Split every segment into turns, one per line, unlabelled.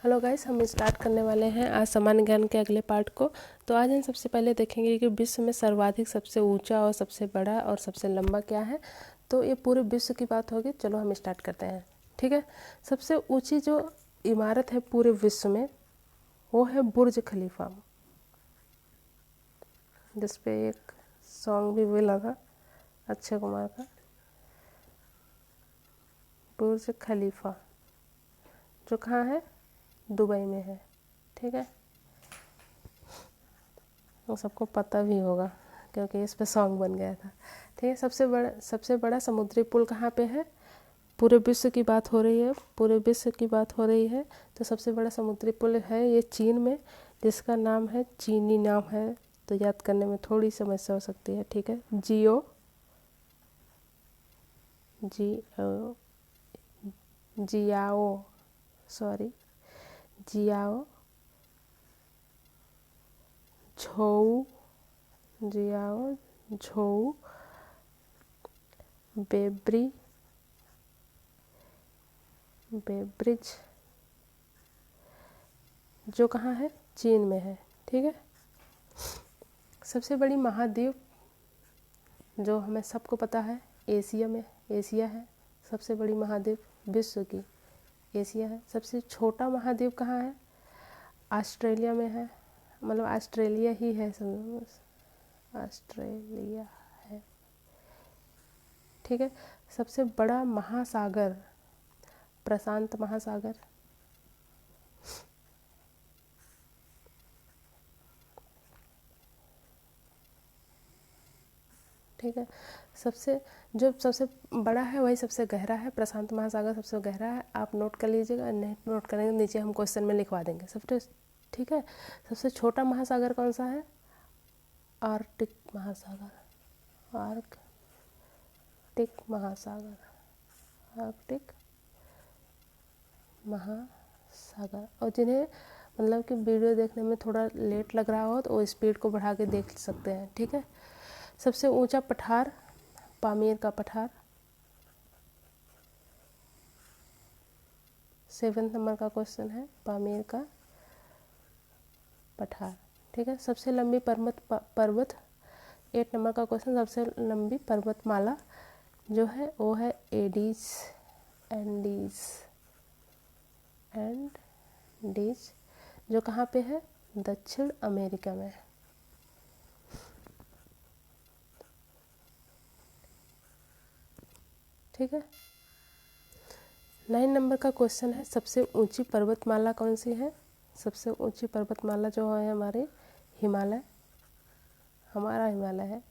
Hello guys, हम start करने वाले हैं आज सामान्य ज्ञान के अगले पार्ट को। तो आज हम सबसे पहले देखेंगे कि विश्व में सर्वाधिक, सबसे ऊंचा और सबसे बड़ा और सबसे लंबा क्या है। तो ये पूरे विश्व की बात होगी। चलो हम स्टार्ट करते हैं। ठीक है। सबसे ऊंची जो इमारत है पूरे विश्व में वो है बुर्ज खलीफा, जिस पे एक सॉन्ग भी मिला था अक्षय कुमार का, बुर्ज खलीफा, जो कहाँ है, दुबई में है। ठीक है, वो सबको पता भी होगा क्योंकि इस पे सॉन्ग बन गया था। ठीक है। सबसे बड़ा समुद्री पुल कहाँ पे है, पूरे विश्व की बात हो रही है, पूरे विश्व की बात हो रही है। तो सबसे बड़ा समुद्री पुल है ये चीन में, जिसका नाम है, चीनी नाम है, तो याद करने में थोड़ी समस्या हो सकती है। ठीक है। जियाओ झोउ बेब्रिज, जो कहाँ है, चीन में है। ठीक है। सबसे बड़ी महाद्वीप जो हमें सबको पता है, एशिया है। सबसे बड़ी महाद्वीप विश्व की एशिया है। सबसे छोटा महाद्वीप कहाँ है, ऑस्ट्रेलिया में है। मतलब ऑस्ट्रेलिया ही है, ऑस्ट्रेलिया है। ठीक है। सबसे बड़ा महासागर, प्रशांत महासागर। ठीक है। सबसे बड़ा है वही सबसे गहरा है, प्रशांत महासागर सबसे गहरा है। आप नोट कर लीजिएगा, नहीं नोट करेंगे नीचे हम क्वेश्चन में लिखवा देंगे सबसे। ठीक है। सबसे छोटा महासागर कौन सा है, आर्कटिक महासागर, आर्कटिक महासागर। और जिन्हें मतलब कि वीडियो देखने में थोड़ा लेट लग रहा हो तो वो स्पीड को बढ़ा के देख सकते हैं। ठीक है। सबसे ऊंचा पठार, पामीर का पठार, 7 नंबर का क्वेश्चन है, पामीर का पठार। ठीक है। सबसे लंबी पर्वत 8 नंबर का क्वेश्चन, सबसे लंबी पर्वतमाला जो है वो है एंडीज, जो कहाँ पे है, दक्षिण अमेरिका में। ठीक है। 9 नंबर का क्वेश्चन है, सबसे ऊंची पर्वतमाला कौन सी है। सबसे ऊंची पर्वतमाला जो है हमारे हमारा हिमालय है,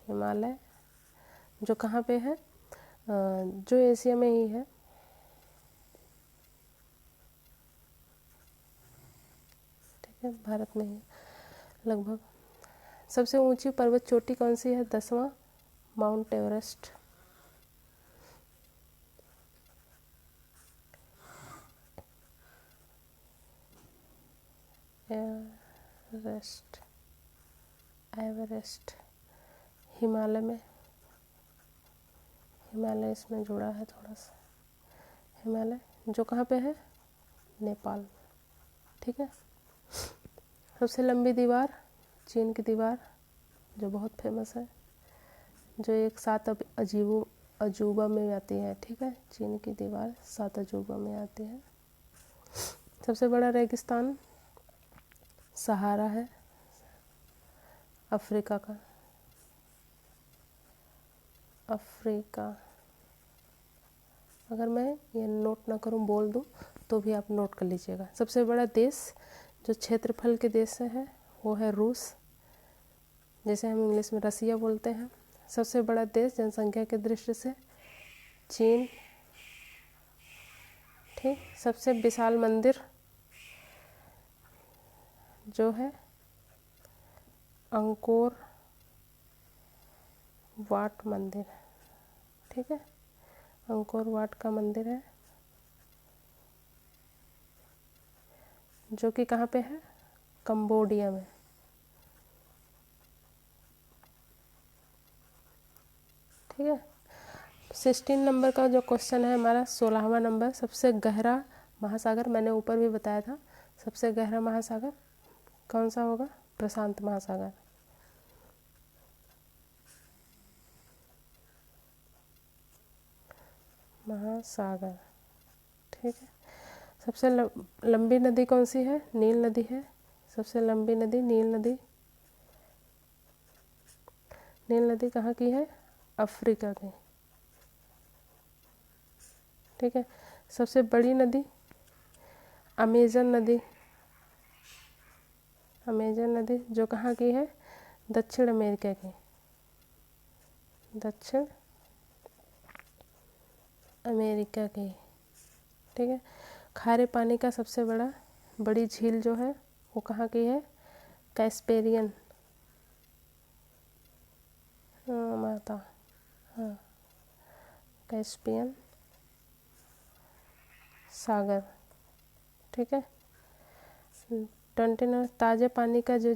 हिमालय, जो कहाँ पे है, जो एशिया में ही है। ठीक है, भारत में ही लगभग। सबसे ऊंची पर्वत चोटी कौन सी है, 10वां, माउंट एवरेस्ट। एवरेस्ट हिमालय इसमें जुड़ा है थोड़ा सा, हिमालय जो कहाँ पे है, नेपाल। ठीक है। सबसे लंबी दीवार, चीन की दीवार, जो बहुत फेमस है, जो एक 7 अजूबा में आती है। ठीक है। चीन की दीवार 7 अजूबा में आती है। सबसे बड़ा रेगिस्तान सहारा है, अफ्रीका का, अगर मैं ये नोट ना करूं, बोल दूं तो भी आप नोट कर लीजिएगा। सबसे बड़ा देश जो क्षेत्रफल के देश से है वो है रूस, जैसे हम इंग्लिश में रसिया बोलते हैं। सबसे बड़ा देश जनसंख्या के दृष्टि से चीन। ठीक। सबसे विशाल मंदिर जो है अंकोर वाट मंदिर। ठीक है, अंकोर वाट का मंदिर है, जो कि कहाँ पे है, कंबोडिया में। ठीक है। 16 नंबर का जो क्वेश्चन है हमारा, 16वां नंबर, सबसे गहरा महासागर मैंने ऊपर भी बताया था, सबसे गहरा महासागर कौन सा होगा? प्रशांत महासागर। महासागर, ठीक है। सबसे लंबी नदी कौन सी है? नील नदी है। सबसे लंबी नदी नील नदी। नील नदी कहाँ की है? अफ्रीका की, ठीक है। सबसे बड़ी नदी अमेजन नदी। अमेजन नदी जो कहाँ की है? दक्षिण अमेरिका की, दक्षिण अमेरिका की, ठीक है। खारे पानी का सबसे बड़ी झील जो है वो कहाँ की है? कैस्पेरियन माता, हाँ, कैस्पियन सागर, ठीक है। 29 ताज़े पानी का जो